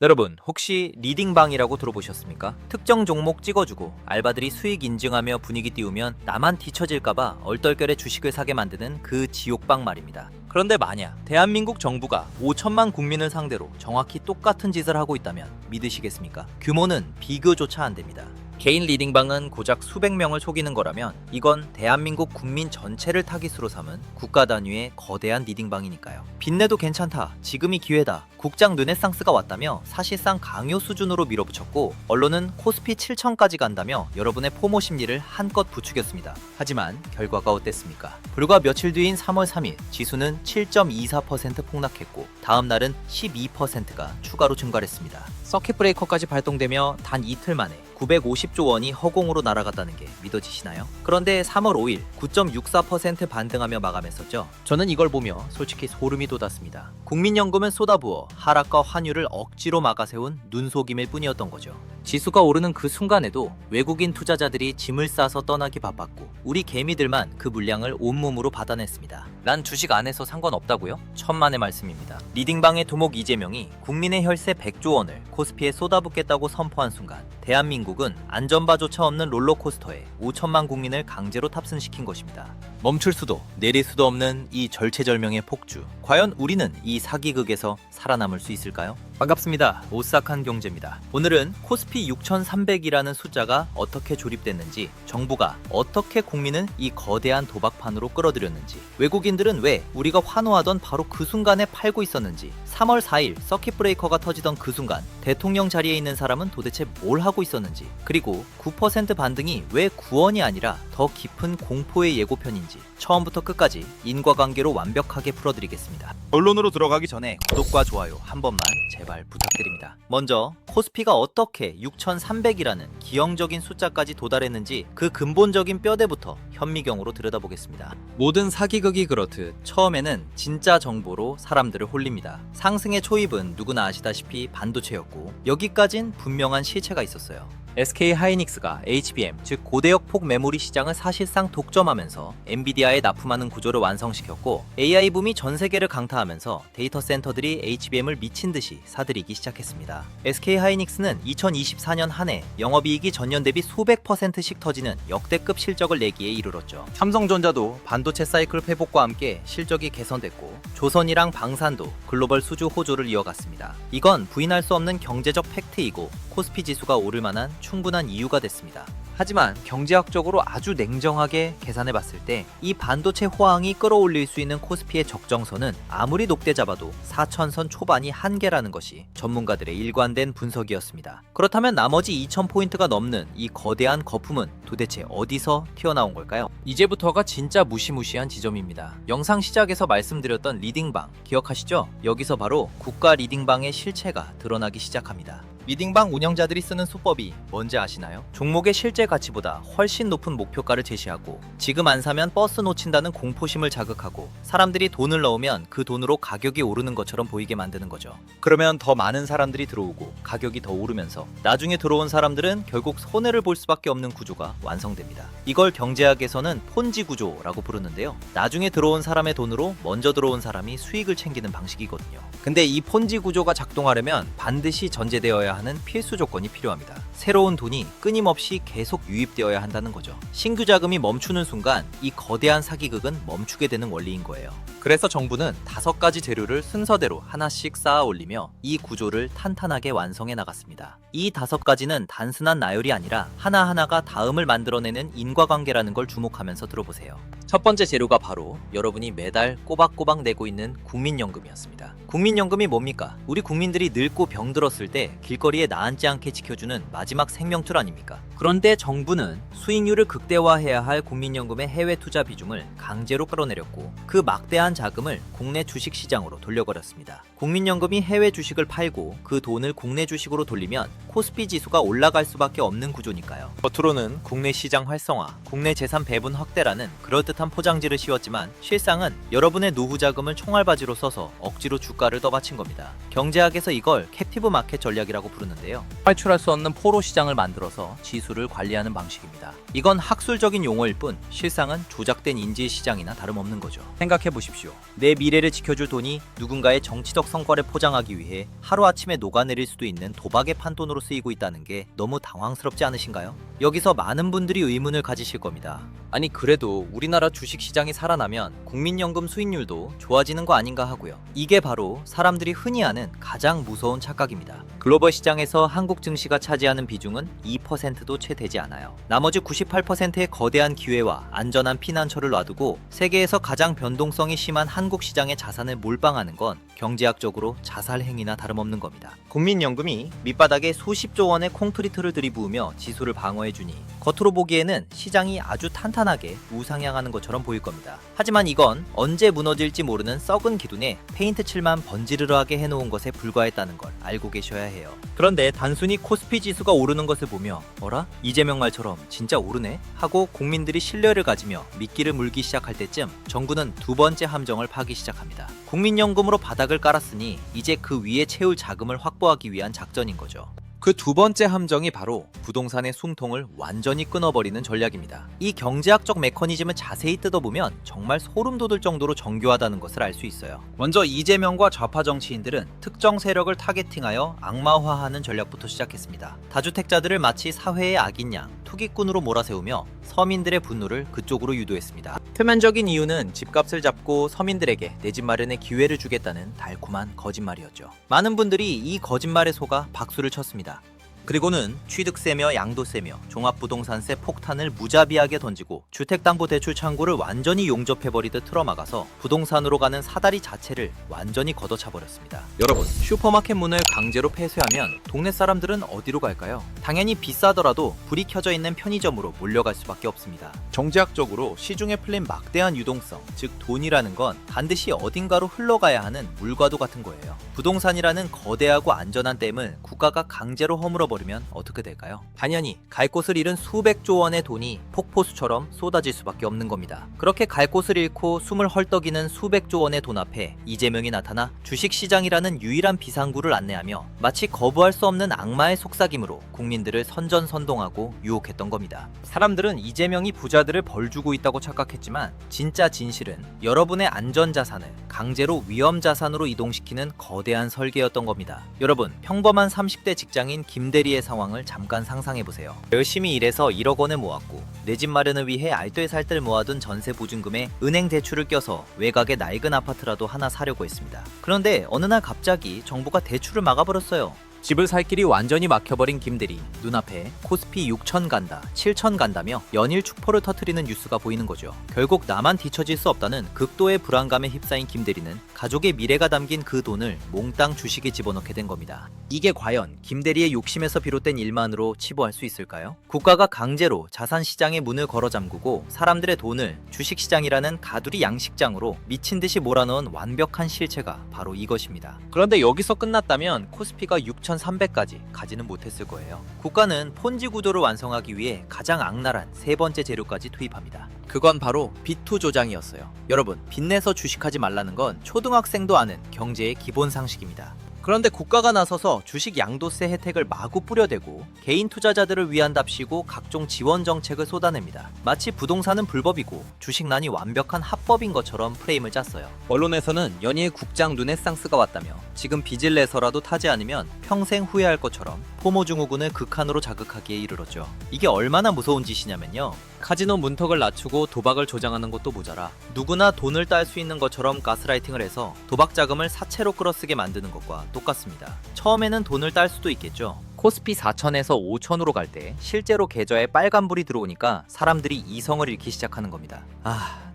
여러분, 혹시 리딩방이라고 들어보셨습니까? 특정 종목 찍어주고 알바들이 수익 인증하며 분위기 띄우면 나만 뒤처질까봐 얼떨결에 주식을 사게 만드는 그 지옥방 말입니다. 그런데 만약 대한민국 정부가 5천만 국민을 상대로 정확히 똑같은 짓을 하고 있다면 믿으시겠습니까? 규모는 비교조차 안 됩니다. 개인 리딩방은 고작 수백 명을 속이는 거라면 이건 대한민국 국민 전체를 타깃으로 삼은 국가 단위의 거대한 리딩방이니까요. 빚내도 괜찮다, 지금이 기회다, 국장 르네상스가 왔다며 사실상 강요 수준으로 밀어붙였고, 언론은 코스피 7천까지 간다며 여러분의 포모 심리를 한껏 부추겼습니다. 하지만 결과가 어땠습니까? 불과 며칠 뒤인 3월 3일 지수는 7.24% 폭락했고 다음 날은 12%가 추가로 증가했습니다. 서킷 브레이커까지 발동되며 단 이틀 만에 950조 원이 허공으로 날아갔다는 게 믿어지시나요? 그런데 3월 5일 9.64% 반등하며 마감했었죠. 저는 이걸 보며 솔직히 소름이 돋았습니다. 국민연금은 쏟아부어 하락과 환율을 억지로 막아세운 눈속임일 뿐이었던 거죠. 지수가 오르는 그 순간에도 외국인 투자자들이 짐을 싸서 떠나기 바빴고 우리 개미들만 그 물량을 온몸으로 받아냈습니다. 난 주식 안 해서 상관없다고요? 천만의 말씀입니다. 리딩방의 두목 이재명이 국민의 혈세 100조 원을 코스피에 쏟아붓겠다고 선포한 순간 대한민국은 안전바조차 없는 롤러코스터에 5천만 국민을 강제로 탑승시킨 것입니다. 멈출 수도 내릴 수도 없는 이 절체절명의 폭주. 과연 우리는 이 사기극에서 살아남을 수 있을까요? 반갑습니다. 오싹한 경제입니다. 오늘은 코스피 6300이라는 숫자가 어떻게 조립됐는지, 정부가 어떻게 국민을 이 거대한 도박판으로 끌어들였는지, 외국인들은 왜 우리가 환호하던 바로 그 순간에 팔고 있었는지, 3월 4일 서킷 브레이커가 터지던 그 순간 대통령 자리에 있는 사람은 도대체 뭘 하고 있었는지, 그리고 9% 반등이 왜 구원이 아니라 더 깊은 공포의 예고편인지 처음부터 끝까지 인과관계로 완벽하게 풀어드리겠습니다. 본론으로 들어가기 전에 구독과 좋아요 한 번만 제발 부탁드립니다. 먼저 코스피가 어떻게 6300이라는 기형적인 숫자까지 도달했는지 그 근본적인 뼈대부터 현미경으로 들여다보겠습니다. 모든 사기극이 그렇듯 처음에는 진짜 정보로 사람들을 홀립니다. 상승의 초입은 누구나 아시다시피 반도체였고 여기까진 분명한 실체가 있었어요. SK 하이닉스가 HBM, 즉 고대역 폭 메모리 시장을 사실상 독점하면서 엔비디아에 납품하는 구조를 완성시켰고 AI 붐이 전 세계를 강타하면서 데이터 센터들이 HBM을 미친 듯이 사들이기 시작했습니다. SK 하이닉스는 2024년 한 해 영업이익이 전년 대비 수백 %씩 터지는 역대급 실적을 내기에 이르렀죠. 삼성전자도 반도체 사이클 회복과 함께 실적이 개선됐고 조선이랑 방산도 글로벌 수주 호조를 이어갔습니다. 이건 부인할 수 없는 경제적 팩트이고 코스피 지수가 오를 만한 충분한 이유가 됐습니다. 하지만 경제학적으로 아주 냉정하게 계산해봤을 때 이 반도체 호황이 끌어올릴 수 있는 코스피의 적정선은 아무리 높게 잡아도 4,000선 초반이 한계라는 것이 전문가들의 일관된 분석이었습니다. 그렇다면 나머지 2,000포인트가 넘는 이 거대한 거품은 도대체 어디서 튀어나온 걸까요? 이제부터가 진짜 무시무시한 지점입니다. 영상 시작에서 말씀드렸던 리딩방 기억하시죠? 여기서 바로 국가 리딩방의 실체가 드러나기 시작합니다. 리딩방 운영자들이 쓰는 수법이 뭔지 아시나요? 종목의 실제 가치보다 훨씬 높은 목표가를 제시하고 지금 안 사면 버스 놓친다는 공포심을 자극하고 사람들이 돈을 넣으면 그 돈으로 가격이 오르는 것처럼 보이게 만드는 거죠. 그러면 더 많은 사람들이 들어오고 가격이 더 오르면서 나중에 들어온 사람들은 결국 손해를 볼 수밖에 없는 구조가 완성됩니다. 이걸 경제학에서는 폰지 구조라고 부르는데요. 나중에 들어온 사람의 돈으로 먼저 들어온 사람이 수익을 챙기는 방식이거든요. 근데 이 폰지 구조가 작동하려면 반드시 전제되어야 하는 필수 조건이 필요합니다. 새로운 돈이 끊임없이 계속 유입되어야 한다는 거죠. 신규 자금이 멈추는 순간 이 거대한 사기극은 멈추게 되는 원리인 거예요. 그래서 정부는 5가지 재료를 순서대로 하나씩 쌓아 올리며 이 구조를 탄탄하게 완성해 나갔습니다. 이 5가지는 단순한 나열이 아니라 하나하나가 다음을 만들어내는 인과관계라는 걸 주목하면서 들어보세요. 첫 번째 재료가 바로 여러분이 매달 꼬박꼬박 내고 있는 국민연금이었습니다. 국민연금이 뭡니까? 우리 국민들이 늙고 병들었을 때 길거리에 나앉지 않게 지켜주는 마지막 생명줄 아닙니까? 그런데 정부는 수익률을 극대화해야 할 국민연금의 해외 투자 비중을 강제로 끌어내렸고 그 막대한 자금을 국내 주식시장으로 돌려버렸습니다. 국민연금이 해외 주식을 팔고 그 돈을 국내 주식으로 돌리면 코스피 지수가 올라갈 수밖에 없는 구조니까요. 겉으로는 국내 시장 활성화, 국내 재산 배분 확대라는 그럴듯한 포장지를 씌웠지만 실상은 여러분의 노후 자금을 총알바지로 써서 억지로 주가를 떠받친 겁니다. 경제학에서 이걸 캡티브 마켓 전략이라고 부르는데요. 탈출할 수 없는 포로 시장을 만들어서 지수를 관리하는 방식입니다. 이건 학술적인 용어일 뿐 실상은 조작된 인지 시장이나 다름없는 거죠. 생각해 보십시오. 내 미래를 지켜줄 돈이 누군가의 정치적 성과를 포장하기 위해 하루아침에 녹아내릴 수도 있는 도박의 판돈으로 쓰이고 있다는 게 너무 당황스럽지 않으신가요? 여기서 많은 분들이 의문을 가지실 겁니다. 아니 그래도 우리나라 주식시장이 살아나면 국민연금 수익률도 좋아지는 거 아닌가 하고요. 이게 바로 사람들이 흔히 하는 가장 무서운 착각입니다. 글로벌 시장에서 한국 증시가 차지하는 비중은 2%도 채 되지 않아요. 나머지 98%의 거대한 기회와 안전한 피난처를 놔두고 세계에서 가장 변동성이 심한 한국 시장의 자산을 몰빵하는 건 경제학적으로 자살 행위나 다름없는 겁니다. 국민연금이 밑바닥에 수십조 원의 콩크리트를 들이부으며 지수를 방어해주니 겉으로 보기에는 시장이 아주 탄탄하게 우상향하는 것처럼 보일 겁니다. 하지만 이건 언제 무너질지 모르는 썩은 기둥에 페인트 칠만 번지르르하게 해놓은 것에 불과했다는 걸 알고 계셔야 해요. 그런데 단순히 코스피 지수가 오르는 것을 보며 어라? 이재명 말처럼 진짜 오르네? 하고 국민들이 신뢰를 가지며 미끼를 물기 시작할 때쯤 정부는 두 번째 함정을 파기 시작합니다. 국민연금으로 바닥을 깔았으니 이제 그 위에 채울 자금을 확보하기 위한 작전인 거죠. 그 두 번째 함정이 바로 부동산의 숨통을 완전히 끊어버리는 전략입니다. 이 경제학적 메커니즘을 자세히 뜯어보면 정말 소름 돋을 정도로 정교하다는 것을 알 수 있어요. 먼저 이재명과 좌파 정치인들은 특정 세력을 타겟팅하여 악마화하는 전략부터 시작했습니다. 다주택자들을 마치 사회의 악인 양, 투기꾼으로 몰아세우며 서민들의 분노를 그쪽으로 유도했습니다. 표면적인 이유는 집값을 잡고 서민들에게 내 집 마련의 기회를 주겠다는 달콤한 거짓말이었죠. 많은 분들이 이 거짓말에 속아 박수를 쳤습니다. 그리고는 취득세며 양도세며 종합부동산세 폭탄을 무자비하게 던지고 주택담보대출 창구를 완전히 용접해버리듯 틀어막아서 부동산으로 가는 사다리 자체를 완전히 걷어차버렸습니다. 여러분, 슈퍼마켓 문을 강제로 폐쇄하면 동네 사람들은 어디로 갈까요? 당연히 비싸더라도 불이 켜져 있는 편의점으로 몰려갈 수밖에 없습니다. 정제학적으로 시중에 풀린 막대한 유동성, 즉 돈이라는 건 반드시 어딘가로 흘러가야 하는 물과도 같은 거예요. 부동산이라는 거대하고 안전한 댐을 국가가 강제로 허물어버리면 어떻게 될까요? 당연히 갈 곳을 잃은 수백조 원의 돈이 폭포수처럼 쏟아질 수밖에 없는 겁니다. 그렇게 갈 곳을 잃고 숨을 헐떡이는 수백조 원의 돈 앞에 이재명이 나타나 주식시장이라는 유일한 비상구를 안내하며 마치 거부할 수 없는 악마의 속삭임으로 국민들을 선전선동하고 유혹했던 겁니다. 사람들은 이재명이 부자들을 벌주고 있다고 착각했지만 진짜 진실은 여러분의 안전자산을 강제로 위험자산으로 이동시키는 거대한 설계였던 겁니다. 여러분, 평범한 30대 직장인 김대리의 상황을 잠깐 상상해보세요. 열심히 일해서 1억 원을 모았고 내 집 마련을 위해 알뜰살뜰 모아둔 전세 보증금에 은행 대출을 껴서 외곽의 낡은 아파트라도 하나 사려고 했습니다. 그런데 어느 날 갑자기 정부가 대출을 막아버렸어요. 집을 살 길이 완전히 막혀버린 김대리. 눈앞에 코스피 6천 간다, 7천 간다며 연일 축포를 터뜨리는 뉴스가 보이는 거죠. 결국 나만 뒤처질 수 없다는 극도의 불안감에 휩싸인 김대리는 가족의 미래가 담긴 그 돈을 몽땅 주식에 집어넣게 된 겁니다. 이게 과연 김대리의 욕심에서 비롯된 일만으로 치부할 수 있을까요? 국가가 강제로 자산시장의 문을 걸어 잠그고 사람들의 돈을 주식시장이라는 가두리 양식장으로 미친 듯이 몰아넣은 완벽한 실체가 바로 이것입니다. 그런데 여기서 끝났다면 코스피가 6,300까지 가지는 못했을 거예요. 국가는 폰지 구조를 완성하기 위해 가장 악랄한 세 번째 재료까지 투입합니다. 그건 바로 빚투 조장이었어요. 여러분, 빚내서 주식하지 말라는 건 초등학생도 아는 경제의 기본 상식입니다. 그런데 국가가 나서서 주식 양도세 혜택을 마구 뿌려대고 개인 투자자들을 위한답시고 각종 지원 정책을 쏟아냅니다. 마치 부동산은 불법이고 주식난이 완벽한 합법인 것처럼 프레임을 짰어요. 언론에서는 연일 국장 르네상스가 왔다며 지금 빚을 내서라도 타지 않으면 평생 후회할 것처럼 포모 증후군을 극한으로 자극하기에 이르렀죠. 이게 얼마나 무서운 짓이냐면요. 카지노 문턱을 낮추고 도박을 조장하는 것도 모자라 누구나 돈을 딸 수 있는 것처럼 가스라이팅을 해서 도박 자금을 사채로 끌어쓰게 만드는 것과 똑같습니다. 처음에는 돈을 딸 수도 있겠죠. 코스피 4천에서 5천으로 갈 때 실제로 계좌에 빨간불이 들어오니까 사람들이 이성을 잃기 시작하는 겁니다.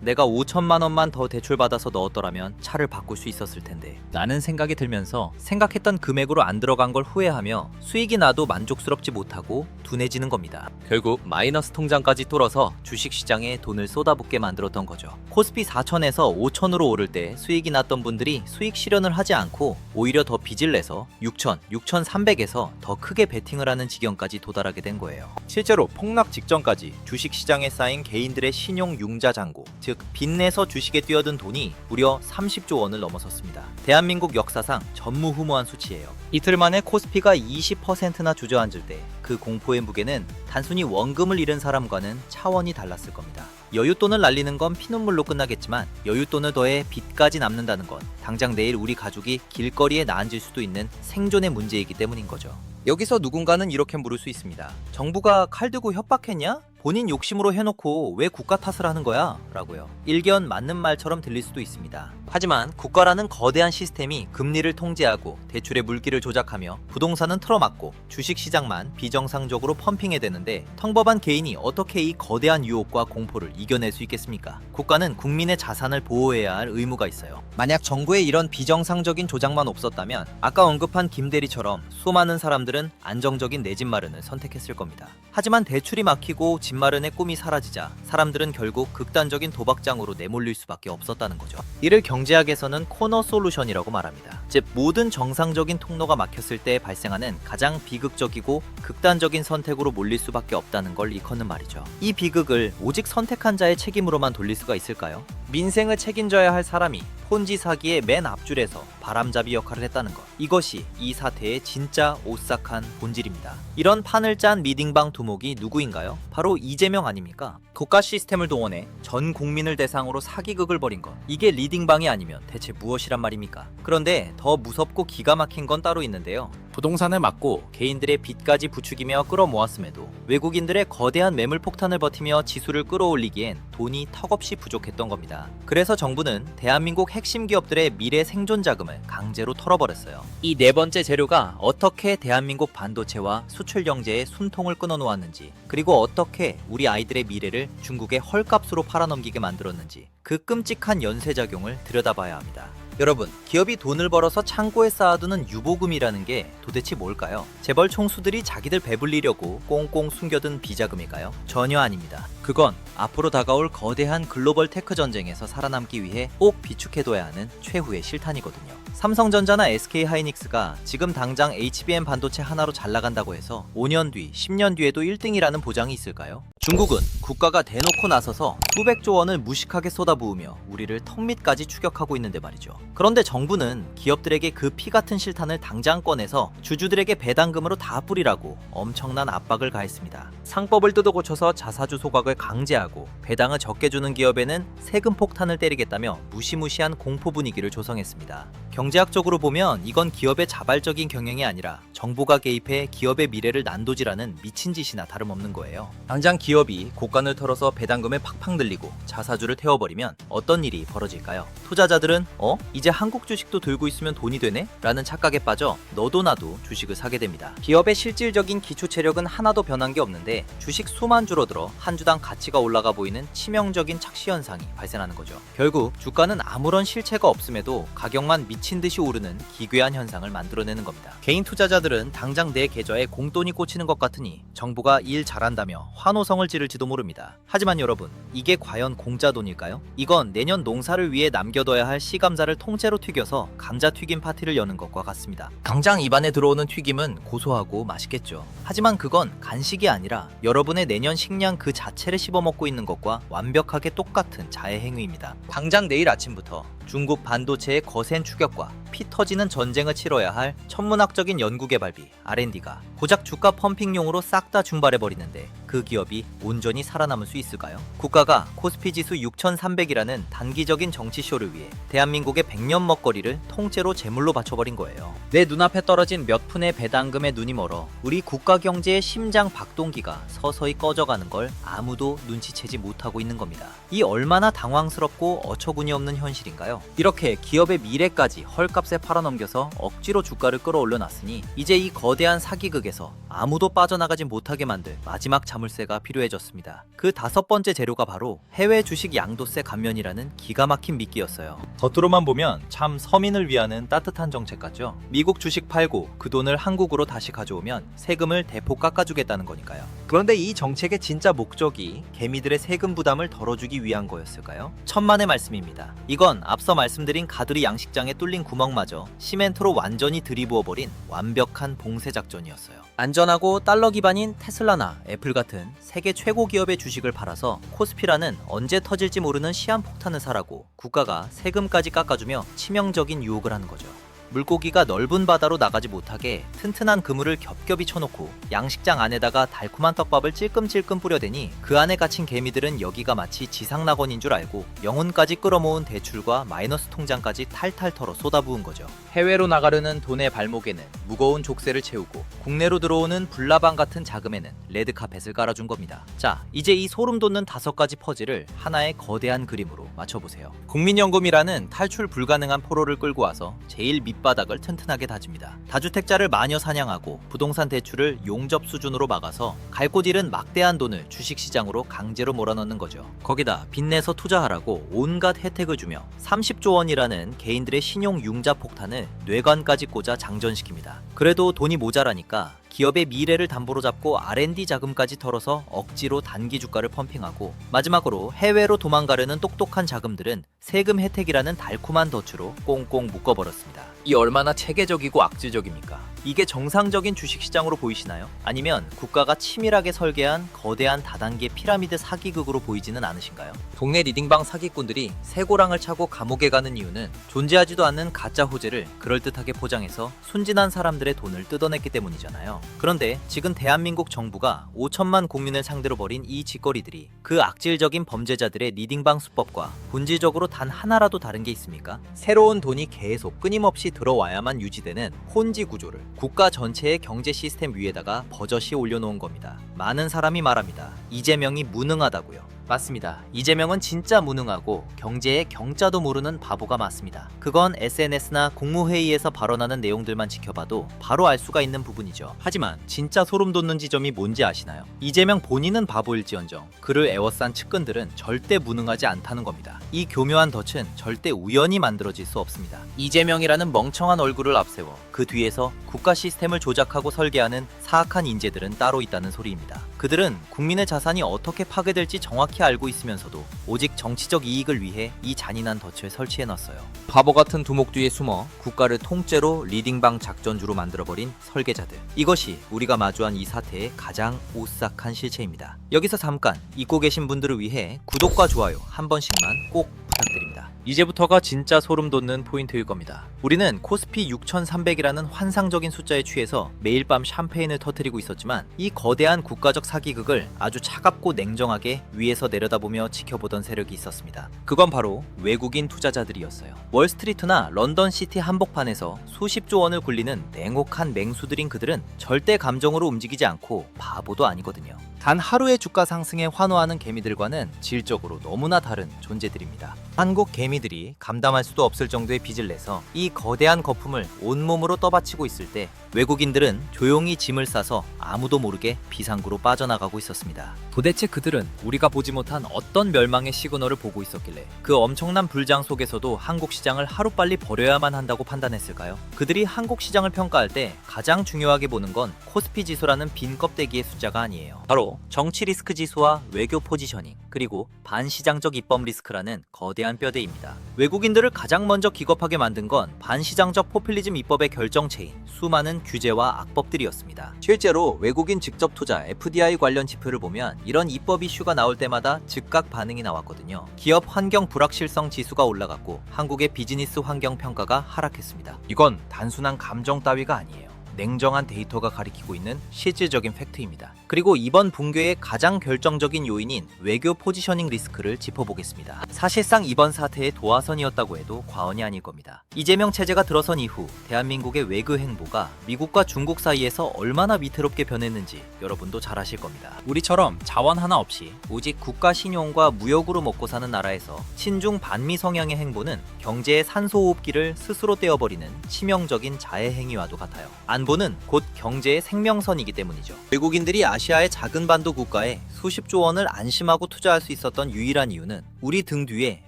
내가 5천만 원만 더 대출받아서 넣었더라면 차를 바꿀 수 있었을 텐데 라는 생각이 들면서 생각했던 금액으로 안 들어간 걸 후회하며 수익이 나도 만족스럽지 못하고 둔해지는 겁니다. 결국 마이너스 통장까지 뚫어서 주식시장에 돈을 쏟아붓게 만들었던 거죠. 코스피 4천에서 5천으로 오를 때 수익이 났던 분들이 수익 실현을 하지 않고 오히려 더 빚을 내서 6천, 6,300에서 더 크게 베팅을 하는 지경까지 도달하게 된 거예요. 실제로 폭락 직전까지 주식시장에 쌓인 개인들의 신용 융자 잔고, 즉 빚내서 주식에 뛰어든 돈이 무려 30조 원을 넘어섰습니다. 대한민국 역사상 전무후무한 수치예요. 이틀 만에 코스피가 20%나 주저앉을 때 그 공포의 무게는 단순히 원금을 잃은 사람과는 차원이 달랐을 겁니다. 여윳돈을 날리는 건 피눈물로 끝나겠지만 여윳돈을 더해 빚까지 남는다는 건 당장 내일 우리 가족이 길거리에 나앉을 수도 있는 생존의 문제이기 때문인 거죠. 여기서 누군가는 이렇게 물을 수 있습니다. 정부가 칼 들고 협박했냐? 본인 욕심으로 해놓고 왜 국가 탓을 하는 거야? 라고요. 일견 맞는 말처럼 들릴 수도 있습니다. 하지만 국가라는 거대한 시스템이 금리를 통제하고 대출의 물기를 조작하며 부동산은 틀어막고 주식시장만 비정상적으로 펌핑해대는데 텅버반 개인이 어떻게 이 거대한 유혹과 공포를 이겨낼 수 있겠습니까? 국가는 국민의 자산을 보호해야 할 의무가 있어요. 만약 정부의 이런 비정상적인 조작만 없었다면 아까 언급한 김대리처럼 수많은 사람들은 안정적인 내 집 마련을 선택했을 겁니다. 하지만 대출이 막히고 집 마련의 꿈이 사라지자 사람들은 결국 극단적인 도박장으로 내몰릴 수밖에 없었다는 거죠. 이를 경제학에서는 코너 솔루션이라고 말합니다. 즉 모든 정상적인 통로가 막혔을 때 발생하는 가장 비극적이고 극단적인 선택으로 몰릴 수밖에 없다는 걸 일컫는 말이죠. 이 비극을 오직 선택한 자의 책임으로만 돌릴 수가 있을까요? 민생을 책임져야 할 사람이 폰지 사기의 맨 앞줄에서 바람잡이 역할을 했다는 것. 이것이 이 사태의 진짜 오싹한 본질입니다. 이런 판을 짠 리딩방 두목이 누구인가요? 바로 이재명 아닙니까? 국가 시스템을 동원해 전 국민을 대상으로 사기극을 벌인 것. 이게 리딩방이 아니면 대체 무엇이란 말입니까? 그런데 더 무섭고 기가 막힌 건 따로 있는데요. 부동산을 막고 개인들의 빚까지 부추기며 끌어모았음에도 외국인들의 거대한 매물 폭탄을 버티며 지수를 끌어올리기엔 돈이 턱없이 부족했던 겁니다. 그래서 정부는 대한민국 핵심 기업들의 미래 생존 자금을 강제로 털어버렸어요. 이 네 번째 재료가 어떻게 대한민국 반도체와 수출 경제의 숨통을 끊어놓았는지, 그리고 어떻게 우리 아이들의 미래를 중국의 헐값으로 팔아넘기게 만들었는지 그 끔찍한 연쇄작용을 들여다봐야 합니다. 여러분, 기업이 돈을 벌어서 창고에 쌓아두는 유보금이라는 게 도대체 뭘까요? 재벌 총수들이 자기들 배불리려고 꽁꽁 숨겨둔 비자금일까요? 전혀 아닙니다. 그건 앞으로 다가올 거대한 글로벌 테크 전쟁에서 살아남기 위해 꼭 비축해둬야 하는 최후의 실탄이거든요. 삼성전자나 SK하이닉스가 지금 당장 HBM 반도체 하나로 잘 나간다고 해서 5년 뒤, 10년 뒤에도 1등이라는 보장이 있을까요? 중국은 국가가 대놓고 나서서 수백조 원을 무식하게 쏟아부으며 우리를 턱밑까지 추격하고 있는데 말이죠. 그런데 정부는 기업들에게 그 피 같은 실탄을 당장 꺼내서 주주들에게 배당금으로 다 뿌리라고 엄청난 압박을 가했습니다. 상법을 뜯어 고쳐서 자사주 소각을 강제하고 배당을 적게 주는 기업에는 세금 폭탄을 때리겠다며 무시무시한 공포 분위기를 조성했습니다. 경제학적으로 보면 이건 기업의 자발적인 경영이 아니라 정부가 개입해 기업의 미래를 난도질하는 미친 짓이나 다름없는 거예요. 당장 기업이 곡간을 털어서 배당금을 팍팍 늘리고 자사주를 태워버리면 어떤 일이 벌어질까요? 투자자들은 이제 한국 주식도 들고 있으면 돈이 되네? 라는 착각에 빠져 너도 나도 주식을 사게 됩니다. 기업의 실질적인 기초 체력은 하나도 변한 게 없는데 주식 수만 줄어들어 한 주당 가치가 올라가 보이는 치명적인 착시 현상이 발생하는 거죠. 결국 주가는 아무런 실체가 없음에도 가격만 미친 듯이 오르는 기괴한 현상을 만들어내는 겁니다. 개인 투자자들은 당장 내 계좌에 공돈이 꽂히는 것 같으니 정부가 일 잘한다며 환호성을 지를지도 모릅니다. 하지만 여러분, 이게 과연 공짜 돈일까요? 이건 내년 농사를 위해 남겨둬야 할 씨감자를 통째로 튀겨서 감자 튀김 파티를 여는 것과 같습니다. 당장 입안에 들어오는 튀김은 고소하고 맛있겠죠. 하지만 그건 간식이 아니라 여러분의 내년 식량 그 자체를 씹어먹고 있는 것과 완벽하게 똑같은 자해 행위입니다. 당장 내일 아침부터 중국 반도체의 거센 추격과 피 터지는 전쟁을 치러야 할 천문학적인 연구개발비 R&D가 고작 주가 펌핑용으로 싹 다 중발해버리는데 그 기업이 온전히 살아남을 수 있을까요? 국가가 코스피 지수 6,300이라는 단기적인 정치쇼를 위해 대한민국의 100년 먹거리를 통째로 제물로 바쳐버린 거예요. 내 눈앞에 떨어진 몇 푼의 배당금에 눈이 멀어 우리 국가 경제의 심장 박동기가 서서히 꺼져가는 걸 아무도 눈치채지 못하고 있는 겁니다. 이 얼마나 당황스럽고 어처구니 없는 현실인가요? 거예요. 이렇게 기업의 미래까지 헐값에 팔아넘겨서 억지로 주가를 끌어올려놨으니 이제 이 거대한 사기극에서 아무도 빠져나가지 못하게 만들 마지막 자물쇠가 필요해졌습니다. 그 5번째 재료가 바로 해외 주식 양도세 감면이라는 기가 막힌 미끼였어요. 겉으로만 보면 참 서민을 위하는 따뜻한 정책 같죠? 미국 주식 팔고 그 돈을 한국으로 다시 가져오면 세금을 대폭 깎아주겠다는 거니까요. 그런데 이 정책의 진짜 목적이 개미들의 세금 부담을 덜어주기 위한 거였을까요? 천만의 말씀입니다. 이건 앞서 말씀드린 가두리 양식장에 뚫린 구멍마저 시멘트로 완전히 들이부어버린 완벽한 봉쇄 작전이었어요. 안전하고 달러 기반인 테슬라나 애플 같은 세계 최고 기업의 주식을 팔아서 코스피라는 언제 터질지 모르는 시한폭탄을 사라고 국가가 세금까지 깎아주며 치명적인 유혹을 하는 거죠. 물고기가 넓은 바다로 나가지 못하게 튼튼한 그물을 겹겹이 쳐놓고 양식장 안에다가 달콤한 떡밥을 찔끔찔끔 뿌려대니 그 안에 갇힌 개미들은 여기가 마치 지상낙원인 줄 알고 영혼까지 끌어모은 대출과 마이너스 통장까지 탈탈 털어 쏟아부은 거죠. 해외로 나가려는 돈의 발목에는 무거운 족쇄를 채우고 국내로 들어오는 불나방 같은 자금에는 레드카펫을 깔아준 겁니다. 자, 이제 이 소름 돋는 5가지 퍼즐을 하나의 거대한 그림으로 맞춰보세요. 국민연금이라는 탈출 불가능한 포로를 끌고 와서 제일 밑바닥을 튼튼하게 다집니다. 다주택자를 마녀 사냥하고 부동산 대출을 용접 수준으로 막아서 갈 곳 잃은 막대한 돈을 주식시장으로 강제로 몰아넣는 거죠. 거기다 빚내서 투자하라고 온갖 혜택을 주며 30조 원이라는 개인들의 신용 융자 폭탄을 뇌관까지 꽂아 장전시킵니다. 그래도 돈이 모자라니까 기업의 미래를 담보로 잡고 R&D 자금까지 털어서 억지로 단기 주가를 펌핑하고 마지막으로 해외로 도망가려는 똑똑한 자금들은 세금 혜택이라는 달콤한 덫으로 꽁꽁 묶어버렸습니다. 이 얼마나 체계적이고 악질적입니까? 이게 정상적인 주식시장으로 보이시나요? 아니면 국가가 치밀하게 설계한 거대한 다단계 피라미드 사기극으로 보이지는 않으신가요? 동네 리딩방 사기꾼들이 새고랑을 차고 감옥에 가는 이유는 존재하지도 않는 가짜 호재를 그럴듯하게 포장해서 순진한 사람들의 돈을 뜯어냈기 때문이잖아요. 그런데 지금 대한민국 정부가 5천만 국민을 상대로 벌인 이 짓거리들이 그 악질적인 범죄자들의 리딩방 수법과 본질적으로 단 하나라도 다른 게 있습니까? 새로운 돈이 계속 끊임없이 들어와야만 유지되는 혼지 구조를 국가 전체의 경제 시스템 위에다가 버젓이 올려놓은 겁니다. 많은 사람이 말합니다. 이재명이 무능하다고요. 맞습니다. 이재명은 진짜 무능하고 경제의 경자도 모르는 바보가 맞습니다. 그건 SNS나 국무회의에서 발언하는 내용들만 지켜봐도 바로 알 수가 있는 부분이죠. 하지만 진짜 소름 돋는 지점이 뭔지 아시나요? 이재명 본인은 바보일지언정 그를 에워싼 측근들은 절대 무능하지 않다는 겁니다. 이 교묘한 덫은 절대 우연히 만들어질 수 없습니다. 이재명이라는 멍청한 얼굴을 앞세워 그 뒤에서 국가 시스템을 조작하고 설계하는 사악한 인재들은 따로 있다는 소리입니다. 그들은 국민의 자산이 어떻게 파괴될지 정확히 알고 있으면서도 오직 정치적 이익을 위해 이 잔인한 덫을 설치해놨어요. 바보 같은 두목 뒤에 숨어 국가를 통째로 리딩방 작전주로 만들어버린 설계자들. 이것이 우리가 마주한 이 사태의 가장 오싹한 실체입니다. 여기서 잠깐 잊고 계신 분들을 위해 구독과 좋아요 한 번씩만 꼭 부탁드립니다. 이제부터가 진짜 소름 돋는 포인트일 겁니다. 우리는 코스피 6300이라는 환상적인 숫자에 취해서 매일 밤 샴페인을 터뜨리고 있었지만 이 거대한 국가적 사기극을 아주 차갑고 냉정하게 위에서 내려다보며 지켜보던 세력이 있었습니다. 그건 바로 외국인 투자자들이었어요. 월스트리트나 런던 시티 한복판에서 수십조 원을 굴리는 냉혹한 맹수들인 그들은 절대 감정으로 움직이지 않고 바보도 아니거든요. 단 하루의 주가 상승에 환호하는 개미들과는 질적으로 너무나 다른 존재들입니다. 한국 개미들이 감당할 수도 없을 정도의 빚을 내서 이 거대한 거품을 온몸으로 떠받치고 있을 때 외국인들은 조용히 짐을 싸서 아무도 모르게 비상구로 빠져나가고 있었습니다. 도대체 그들은 우리가 보지 못한 어떤 멸망의 시그널을 보고 있었길래 그 엄청난 불장 속에서도 한국 시장을 하루빨리 버려야만 한다고 판단했을까요? 그들이 한국 시장을 평가할 때 가장 중요하게 보는 건 코스피 지수라는 빈 껍데기의 숫자가 아니에요. 바로 정치 리스크 지수와 외교 포지셔닝, 그리고 반시장적 입법 리스크라는 거대한 뼈대입니다. 외국인들을 가장 먼저 기겁하게 만든 건 반시장적 포퓰리즘 입법의 결정체인 수많은 규제와 악법들이었습니다. 실제로 외국인 직접 투자 FDI 관련 지표를 보면 이런 입법 이슈가 나올 때마다 즉각 반응이 나왔거든요. 기업 환경 불확실성 지수가 올라갔고 한국의 비즈니스 환경 평가가 하락했습니다. 이건 단순한 감정 따위가 아니에요. 냉정한 데이터가 가리키고 있는 실질적인 팩트입니다. 그리고 이번 붕괴의 가장 결정적인 요인인 외교 포지셔닝 리스크를 짚어보겠습니다. 사실상 이번 사태의 도화선이었다고 해도 과언이 아닐 겁니다. 이재명 체제가 들어선 이후 대한민국의 외교 행보가 미국과 중국 사이에서 얼마나 위태롭게 변했는지 여러분도 잘 아실 겁니다. 우리처럼 자원 하나 없이 오직 국가 신용과 무역으로 먹고 사는 나라에서 친중 반미 성향의 행보는 경제의 산소호흡기를 스스로 떼어버리는 치명적인 자해 행위와도 같아요. 안보는 곧 경제의 생명선이기 때문이죠. 외국인들이 아시아의 작은 반도 국가에 수십조 원을 안심하고 투자할 수 있었던 유일한 이유는 우리 등 뒤에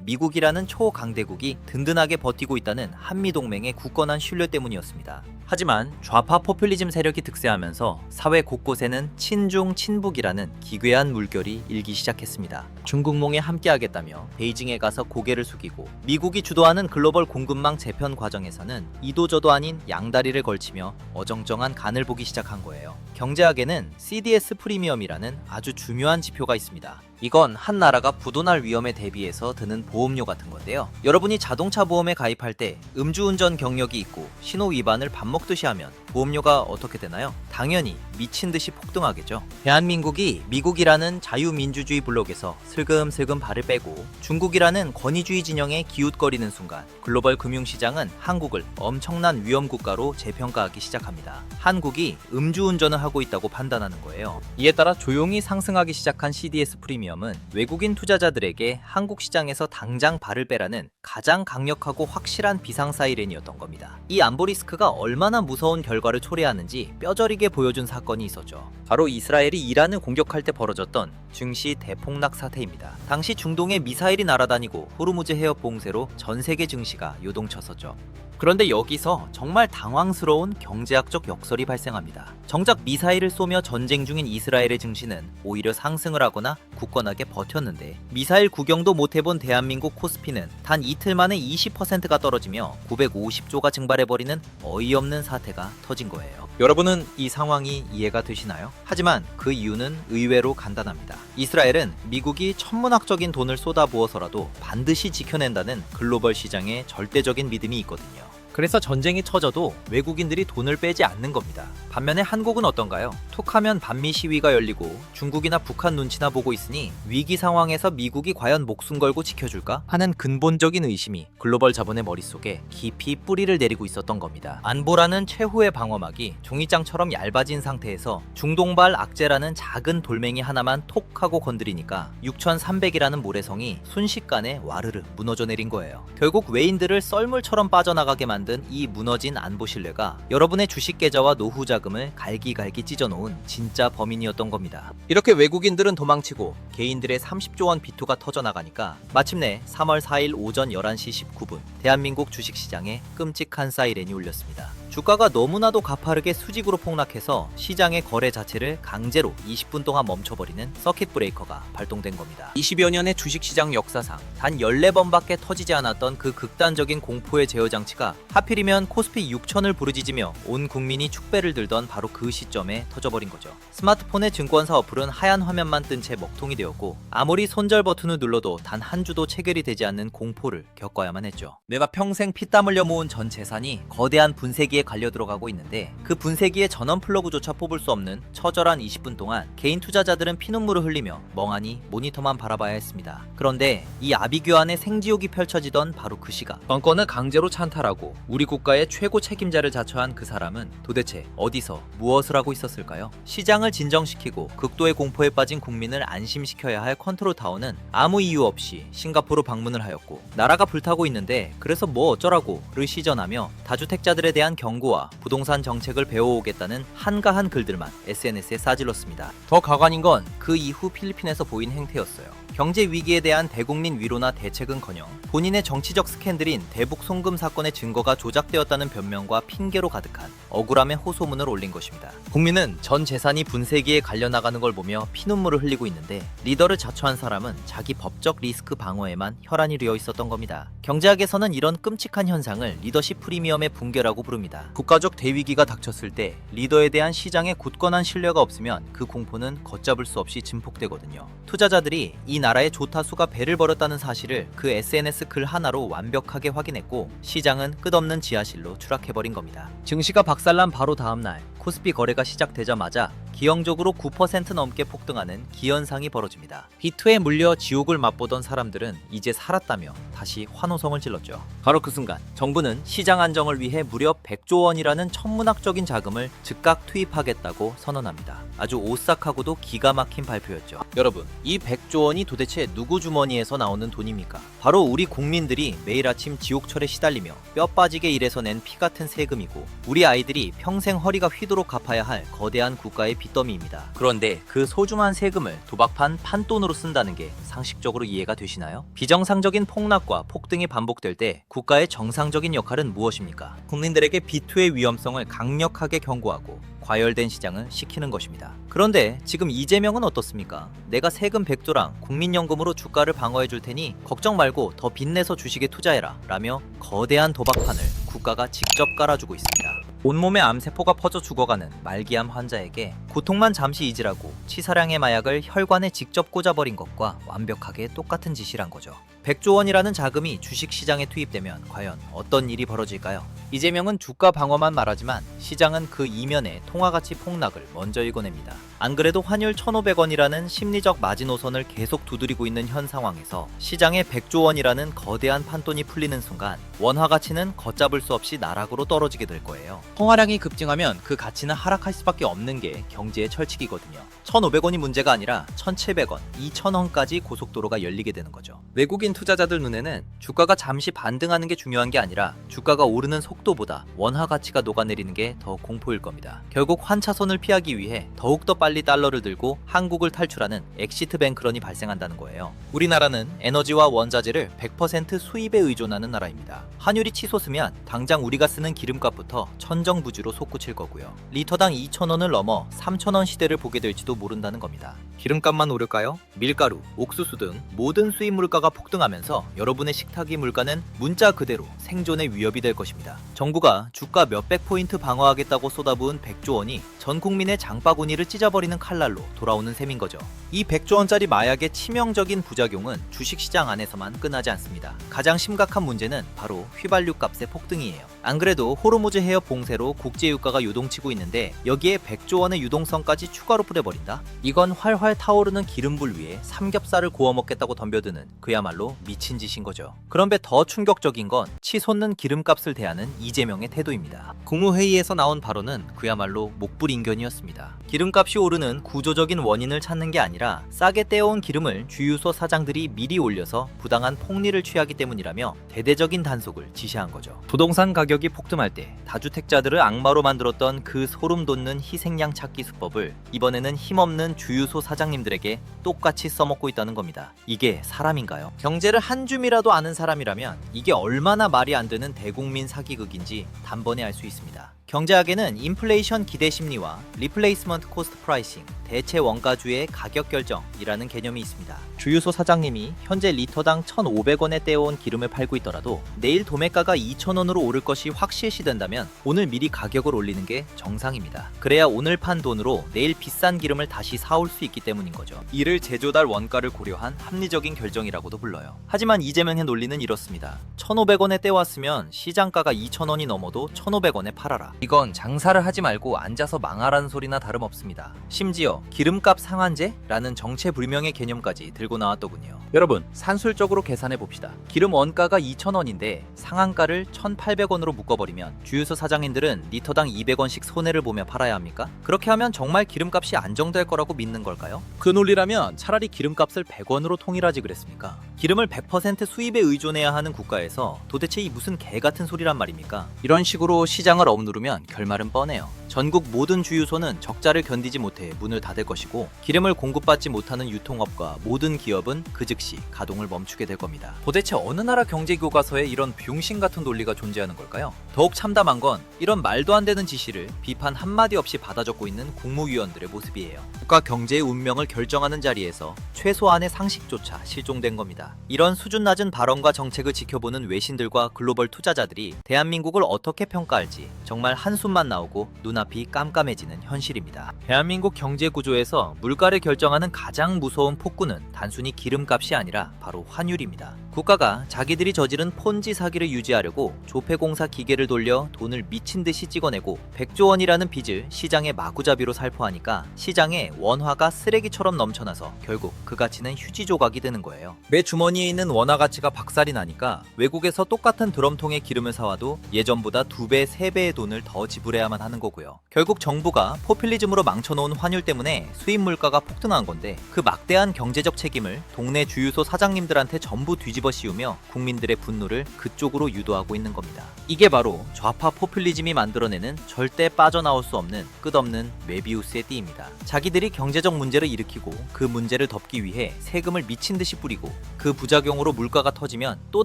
미국이라는 초강대국이 든든하게 버티고 있다는 한미동맹의 굳건한 신뢰 때문이었습니다. 하지만 좌파 포퓰리즘 세력이 득세하면서 사회 곳곳에는 친중 친북이라는 기괴한 물결이 일기 시작했습니다. 중국몽에 함께하겠다며 베이징에 가서 고개를 숙이고 미국이 주도하는 글로벌 공급망 재편 과정에서는 이도저도 아닌 양다리를 걸치며 어정쩡한 간을 보기 시작한 거예요. 경제학에는 CDS 프리미엄이라는 아주 중요한 지표가 있습니다. 이건 한 나라가 부도날 위험에 대비해서 드는 보험료 같은 건데요. 여러분이 자동차 보험에 가입할 때 음주운전 경력이 있고 신호 위반을 밥 먹듯이 하면 보험료가 어떻게 되나요? 당연히 미친 듯이 폭등하겠죠. 대한민국이 미국이라는 자유민주주의 블록에서 슬금슬금 발을 빼고 중국이라는 권위주의 진영에 기웃거리는 순간 글로벌 금융시장은 한국을 엄청난 위험국가로 재평가하기 시작합니다. 한국이 음주운전을 하고 있다고 판단하는 거예요. 이에 따라 조용히 상승하기 시작한 CDS 프리미엄은 외국인 투자자들에게 한국 시장에서 당장 발을 빼라는 가장 강력하고 확실한 비상 사이렌이었던 겁니다. 이 안보 리스크가 얼마나 무서운 결과를 초래하는지 뼈저리게 보여준 사건이 있었죠. 바로 이스라엘이 이란을 공격할 때 벌어졌던 증시 대폭락 사태입니다. 당시 중동에 미사일이 날아다니고 호르무즈 해협 봉쇄로 전 세계 증시가 요동쳤었죠. 그런데 여기서 정말 당황스러운 경제학적 역설이 발생합니다. 정작 미사일을 쏘며 전쟁 중인 이스라엘의 증시는 오히려 상승을 하거나 굳건하게 버텼는데 미사일 구경도 못해본 대한민국 코스피는 단 이틀 만에 20%가 떨어지며 950조가 증발해버리는 어이없는 사태가 터진 거예요. 여러분은 이 상황이 이해가 되시나요? 하지만 그 이유는 의외로 간단합니다. 이스라엘은 미국이 천문학적인 돈을 쏟아부어서라도 반드시 지켜낸다는 글로벌 시장의 절대적인 믿음이 있거든요. 그래서 전쟁이 터져도 외국인들이 돈을 빼지 않는 겁니다. 반면에 한국은 어떤가요? 툭하면 반미 시위가 열리고 중국이나 북한 눈치나 보고 있으니 위기 상황에서 미국이 과연 목숨 걸고 지켜줄까? 하는 근본적인 의심이 글로벌 자본의 머릿속에 깊이 뿌리를 내리고 있었던 겁니다. 안보라는 최후의 방어막이 종이장처럼 얇아진 상태에서 중동발 악재라는 작은 돌멩이 하나만 톡 하고 건드리니까 6,300이라는 모래성이 순식간에 와르르 무너져 내린 거예요. 결국 외인들을 썰물처럼 빠져나가게 만든 이 무너진 안보 신뢰가 여러분의 주식 계좌와 노후 자금을 갈기갈기 찢어놓은 진짜 범인이었던 겁니다. 이렇게 외국인들은 도망치고 개인들의 30조 원 비투가 터져나가니까 마침내 3월 4일 오전 11시 19분 대한민국 주식시장에 끔찍한 사이렌이 울렸습니다. 주가가 너무나도 가파르게 수직으로 폭락해서 시장의 거래 자체를 강제로 20분 동안 멈춰버리는 서킷 브레이커가 발동된 겁니다. 20여 년의 주식시장 역사상 단 14번밖에 터지지 않았던 그 극단적인 공포의 제어 장치가 하필이면 코스피 6천을 부르짖으며 온 국민이 축배를 들던 바로 그 시점에 터져버린 거죠. 스마트폰의 증권사 어플은 하얀 화면만 뜬 채 먹통이 되었고 아무리 손절 버튼을 눌러도 단 한 주도 체결이 되지 않는 공포를 겪어야만 했죠. 내가 평생 피땀 흘려 모은 전 재산이 거대한 분쇄기에 갈려 들어가고 있는데 그 분쇄기의 전원 플러그조차 뽑을 수 없는 처절한 20분 동안 개인 투자자들은 피눈물을 흘리며 멍하니 모니터만 바라봐야 했습니다. 그런데 이 아비규환의 생지옥이 펼쳐지던 바로 그 시각 정권을 강제로 찬탈하고 우리 국가의 최고 책임자를 자처한 그 사람은 도대체 어디서 무엇을 하고 있었을까요? 시장을 진정시키고 극도의 공포에 빠진 국민을 안심시켜야 할 컨트롤타워는 아무 이유 없이 싱가포르 방문을 하였고 나라가 불타고 있는데 그래서 뭐 어쩌라고를 시전하며 다주택자들에 대한 경고와 부동산 정책을 배워오겠다는 한가한 글들만 SNS에 싸질렀습니다. 더 가관인 건 그 이후 필리핀에서 보인 행태였어요. 경제 위기에 대한 대국민 위로나 대책은커녕 본인의 정치적 스캔들인 대북 송금 사건의 증거가 조작되었다는 변명과 핑계로 가득한 억울함의 호소문을 올린 것입니다. 국민은 전 재산이 분쇄기에 갈려나가는 걸 보며 피눈물을 흘리고 있는데 리더를 자처한 사람은 자기 법적 리스크 방어에만 혈안이 되어 있었던 겁니다. 경제학에서는 이런 끔찍한 현상을 리더십 프리미엄의 붕괴라고 부릅니다. 국가적 대위기가 닥쳤을 때 리더에 대한 시장의 굳건한 신뢰가 없으면 그 공포는 걷잡을 수 없이 증폭되거든요. 투자자들이 이 우리나라의 조타 수가 배를 벌였다는 사실을 그 SNS 글 하나로 완벽하게 확인했고 시장은 끝없는 지하실로 추락해버린 겁니다. 증시가 박살난 바로 다음날 코스피 거래가 시작되자마자 기형적으로 9% 넘게 폭등하는 기현상이 벌어집니다. 비트에 물려 지옥을 맛보던 사람들은 이제 살았다며 다시 환호성을 질렀죠. 바로 그 순간 정부는 시장 안정을 위해 무려 100조 원이라는 천문학적인 자금을 즉각 투입하겠다고 선언합니다. 아주 오싹하고도 기가 막힌 발표였죠. 여러분, 이 100조 원이 도대체 누구 주머니에서 나오는 돈입니까? 바로 우리 국민들이 매일 아침 지옥철에 시달리며 뼈 빠지게 일해서 낸 피 같은 세금이고 우리 아이들이 평생 허리가 휘도록 갚아야 할 거대한 국가의 빚더미입니다. 그런데 그 소중한 세금을 도박판 판돈으로 쓴다는 게 상식적으로 이해가 되시나요? 비정상적인 폭락과 폭등이 반복될 때 국가의 정상적인 역할은 무엇입니까? 국민들에게 비투의 위험성을 강력하게 경고하고 과열된 시장을 식히는 것입니다. 그런데 지금 이재명은 어떻습니까? 내가 세금 100조랑 국민연금으로 주가를 방어해 줄 테니 걱정 말고 더 빚내서 주식에 투자해라 라며 거대한 도박판을 국가가 직접 깔아주고 있습니다. 온몸에 암세포가 퍼져 죽어가는 말기암 환자에게 고통만 잠시 잊으라고 치사량의 마약을 혈관에 직접 꽂아버린 것과 완벽하게 똑같은 짓이란 거죠. 100조 원이라는 자금이 주식시장에 투입되면 과연 어떤 일이 벌어질까요? 이재명은 주가 방어만 말하지만 시장은 그 이면에 통화가치 폭락을 먼저 읽어냅니다. 안 그래도 환율 1,500원이라는 심리적 마지노선을 계속 두드리고 있는 현 상황에서 시장에 100조 원이라는 거대한 판돈이 풀리는 순간 원화 가치는 걷잡을 수 없이 나락으로 떨어지게 될 거예요. 통화량이 급증하면 그 가치는 하락할 수밖에 없는 게 경제의 철칙이거든요. 1,500원이 문제가 아니라 1,700원, 2,000원까지 고속도로가 열리게 되는 거죠. 외국인 투자자들 눈에는 주가가 잠시 반등하는 게 중요한 게 아니라 주가가 오르는 속도보다 원화 가치가 녹아내리는 게 더 공포일 겁니다. 결국 환차선을 피하기 위해 더욱더 빨리 달러를 들고 한국을 탈출하는 엑시트 뱅크런이 발생한다는 거예요. 우리나라는 에너지와 원자재를 100% 수입에 의존하는 나라입니다. 환율이 치솟으면 당장 우리가 쓰는 기름값부터 천정부지로 솟구칠 거고요. 리터당 2,000원을 넘어 3,000원 시대를 보게 될지도 모른다는 겁니다. 기름값만 오를까요? 밀가루, 옥수수 등 모든 수입 물가가 폭등하면서 여러분의 식탁의 물가는 문자 그대로 생존의 위협이 될 것입니다. 정부가 주가 몇백 포인트 방어하겠다고 쏟아부은 100조 원이 전 국민의 장바구니를 찢어버리는 칼날로 돌아오는 셈인 거죠. 이 100조 원짜리 마약의 치명적인 부작용은 주식시장 안에서만 끝나지 않습니다. 가장 심각한 문제는 바로 휘발유 값의 폭등이에요. 안 그래도 호르무즈 해협 봉쇄로 국제유가가 요동치고 있는데 여기에 100조 원의 유동성까지 추가로 뿌려버린다? 이건 활활 타오르는 기름불 위에 삼겹살을 구워 먹겠다고 덤벼드는 그야말로 미친 짓인 거죠. 그런데 더 충격적인 건 치솟는 기름값을 대하는 이재명의 태도입니다. 국무회의에서 나온 발언은 그야말로 목불인견이었습니다. 기름값이 오르는 구조적인 원인을 찾는 게 아니라 싸게 떼어온 기름을 주유소 사장들이 미리 올려서 부당한 폭리를 취하기 때문이라며 대대적인 단속을 지시한 거죠. 부동산 가격이 폭등할 때 다주택자들을 악마로 만들었던 그 소름 돋는 희생양 찾기 수법을 이번에는 힘없는 주유소 사장님들에게 똑같이 써먹고 있다는 겁니다. 이게 사람인가요? 경제를 한 줌이라도 아는 사람이라면 이게 얼마나 말이 안 되는 대국민 사기극인지 단번에 알 수 있습니다. 경제학에는 인플레이션 기대 심리와 리플레이스먼트 코스트 프라이싱, 대체 원가주의 가격 결정이라는 개념이 있습니다. 주유소 사장님이 현재 리터당 1,500원에 떼어온 기름을 팔고 있더라도 내일 도매가가 2,000원으로 오를 것이 확실시된다면 오늘 미리 가격을 올리는 게 정상입니다. 그래야 오늘 판 돈으로 내일 비싼 기름을 다시 사올 수 있기 때문인 거죠. 이를 제조달 원가를 고려한 합리적인 결정이라고도 불러요. 하지만 이재명의 논리는 이렇습니다. 1,500원에 떼왔으면 시장가가 2,000원이 넘어도 1,500원에 팔아라. 이건 장사를 하지 말고 앉아서 망하라는 소리나 다름없습니다. 심지어 기름값 상한제라는 정체불명의 개념까지 들고 나왔더군요. 여러분, 산술적으로 계산해 봅시다. 기름 원가가 2,000원인데 상한가를 1,800원으로 묶어버리면 주유소 사장님들은 리터당 200원씩 손해를 보며 팔아야 합니까? 그렇게 하면 정말 기름값이 안정될 거라고 믿는 걸까요? 그 논리라면 차라리 기름값을 100원으로 통일하지 그랬습니까? 기름을 100% 수입에 의존해야 하는 국가에서 도대체 이 무슨 개 같은 소리란 말입니까? 이런 식으로 시장을 억누르면 결말은 뻔해요. 전국 모든 주유소는 적자를 견디지 못해 문을 닫을 것이고 기름을 공급받지 못하는 유통업과 모든 기업은 그 즉시 가동을 멈추게 될 겁니다. 도대체 어느 나라 경제 교과서에 이런 병신 같은 논리가 존재하는 걸까요? 더욱 참담한 건 이런 말도 안 되는 지시를 비판 한마디 없이 받아 적고 있는 국무위원들의 모습이에요. 국가 경제의 운명을 결정하는 자리에서 최소한의 상식조차 실종된 겁니다. 이런 수준 낮은 발언과 정책을 지켜보는 외신들과 글로벌 투자자들이 대한민국을 어떻게 평가할지 정말 한숨만 나오고 눈앞이 깜깜해지는 현실입니다. 대한민국 경제 구조에서 물가를 결정하는 가장 무서운 폭군은 단순히 기름값이 아니라 바로 환율입니다. 국가가 자기들이 저지른 폰지 사기를 유지하려고 조폐공사 기계를 돌려 돈을 미친 듯이 찍어내고 100조 원이라는 빚을 시장의 마구잡이로 살포하니까 시장에 원화가 쓰레기처럼 넘쳐나서 결국 그 가치는 휴지 조각이 되는 거예요. 매 주머니에 있는 원화 가치가 박살이 나니까 외국에서 똑같은 드럼통에 기름을 사와도 예전보다 2배, 3배의 돈을 더 지불해야만 하는 거고요. 결국 정부가 포퓰리즘으로 망쳐놓은 환율 때문에 수입 물가가 폭등한 건데 그 막대한 경제적 책임을 동네 주유소 사장님들한테 전부 뒤집어 씌우며 국민들의 분노를 그쪽으로 유도하고 있는 겁니다. 이게 바로 좌파 포퓰리즘이 만들어내는 절대 빠져나올 수 없는 끝없는 메비우스의 띠입니다. 자기들이 경제적 문제를 일으키고 그 문제를 덮기 위해 세금을 미친 듯이 뿌리고 그 부작용으로 물가가 터지면 또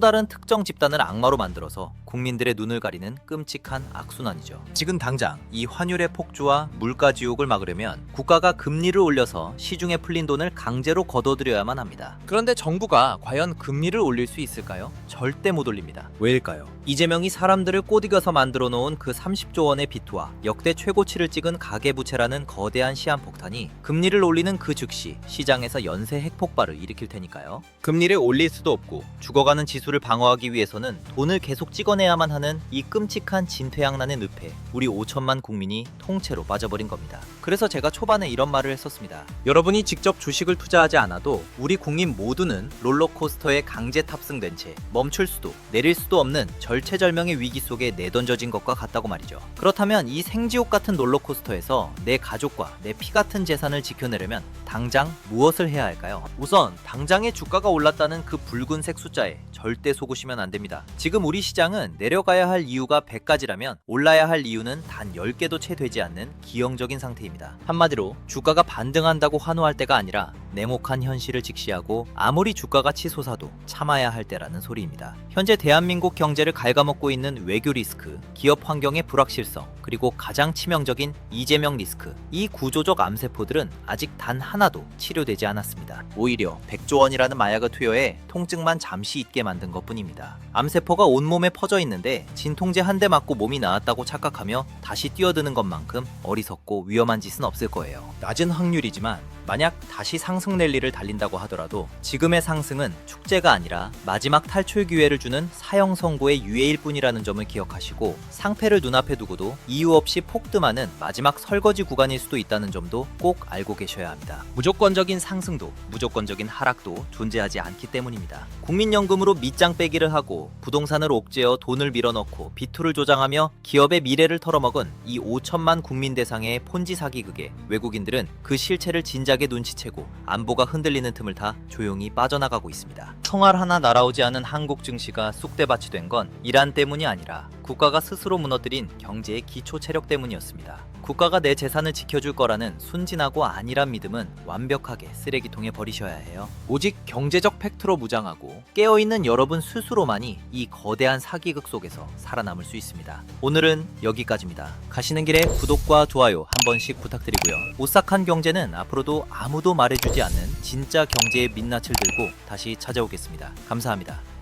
다른 특정 집단을 악마로 만들어서 국민들의 눈을 가리는 끔찍한 악순환이죠. 지금 당장 이 환율의 폭주와 물가 지옥을 막으려면 국가가 금리를 올려서 시중에 풀린 돈을 강제로 걷어들여야만 합니다. 그런데 정부가 과연 금리를 올릴 수 있을까요? 절대 못 올립니다. 왜일까요? 이재명이 사람들을 꼬드겨서 만들어 놓은 그 30조 원의 비투와 역대 최고치를 찍은 가계부채라는 거대한 시한폭탄이 금리를 올리는 그 즉시 시장에서 연쇄 핵폭발을 일으킬 테니까요. 금리를 올릴 수도 없고 죽어가는 지수를 방어하기 위해서는 돈을 계속 찍어내야만 하는 이 끔찍한 진퇴양난의 늪에 우리 5천만 국민이 통째로 빠져버린 겁니다. 그래서 제가 초반에 이런 말을 했었습니다. 여러분이 직접 주식을 투자하지 않아도 우리 국민 모두는 롤러코스터에 강제 탑승된 채 멈출 수도 내릴 수도 없는 절체절명의 위기 속에 내던져진 것과 같다고 말이죠. 그렇다면 이 생지옥 같은 롤러코스터에서 내 가족과 내 피 같은 재산을 지켜내려면 당장 무엇을 해야 할까요? 우선 당장의 주가가 올랐다는 그 붉은색 숫자에 절대 속으시면 안 됩니다. 지금 우리 시장은 내려가야 할 이유가 100가지라면 올라야 할 이유는 단 10개도 채 되지 않는 기형적인 상태입니다. 한마디로 주가가 반등한다고 환호할 때가 아니라 냉혹한 현실을 직시하고 아무리 주가가 치솟아도 참아야 할 때라는 소리입니다. 현재 대한민국 경제를 갉아먹고 있는 외교 리스크, 기업 환경의 불확실성, 그리고 가장 치명적인 이재명 리스크, 이 구조적 암세포들은 아직 단 하나도 치료되지 않았습니다. 오히려 100조 원이라는 마약을 투여해 통증만 잠시 잊게 만든 것뿐입니다. 암세포가 온몸에 퍼져 있는데 진통제 한 대 맞고 몸이 나았다고 착각하며 다시 뛰어드는 것만큼 어리석고 위험한 짓은 없을 거예요. 낮은 확률이지만 만약 다시 상승 랠리를 달린다고 하더라도 지금의 상승은 축제가 아니라 마지막 탈출 기회를 주는 사형 선고의 유예일 뿐이라는 점을 기억하시고 상패를 눈앞에 두고도 이유 없이 폭등하는 마지막 설거지 구간일 수도 있다는 점도 꼭 알고 계셔야 합니다. 무조건적인 상승도 무조건적인 하락도 존재하지 않기 때문입니다. 국민연금으로 밑장 빼기를 하고 부동산을 옥죄어 돈을 밀어넣고 비투를 조장하며 기업의 미래를 털어먹은 이 5천만 국민 대상의 폰지 사기극에 외국인들은 그 실체를 진작에 눈치채고 안보가 흔들리는 틈을 타 조용히 빠져나가고 있습니다. 총알 하나 날아오지 않은 한국 증시가 쑥대밭이 된 건 이란 때문이 아니라 국가가 스스로 무너뜨린 경제의 기초 체력 때문이었습니다. 국가가 내 재산을 지켜줄 거라는 순진하고 안일한 믿음은 완벽하게 쓰레기통에 버리셔야 해요. 오직 경제적 팩트로 무장하고 깨어있는 여러분 스스로만이 이 거대한 사기극 속에서 살아남을 수 있습니다. 오늘은 여기까지입니다. 가시는 길에 구독과 좋아요 한 번씩 부탁드리고요. 오싹한 경제는 앞으로도 아무도 말해주지 않는 진짜 경제의 민낯을 들고 다시 찾아오겠습니다. 감사합니다.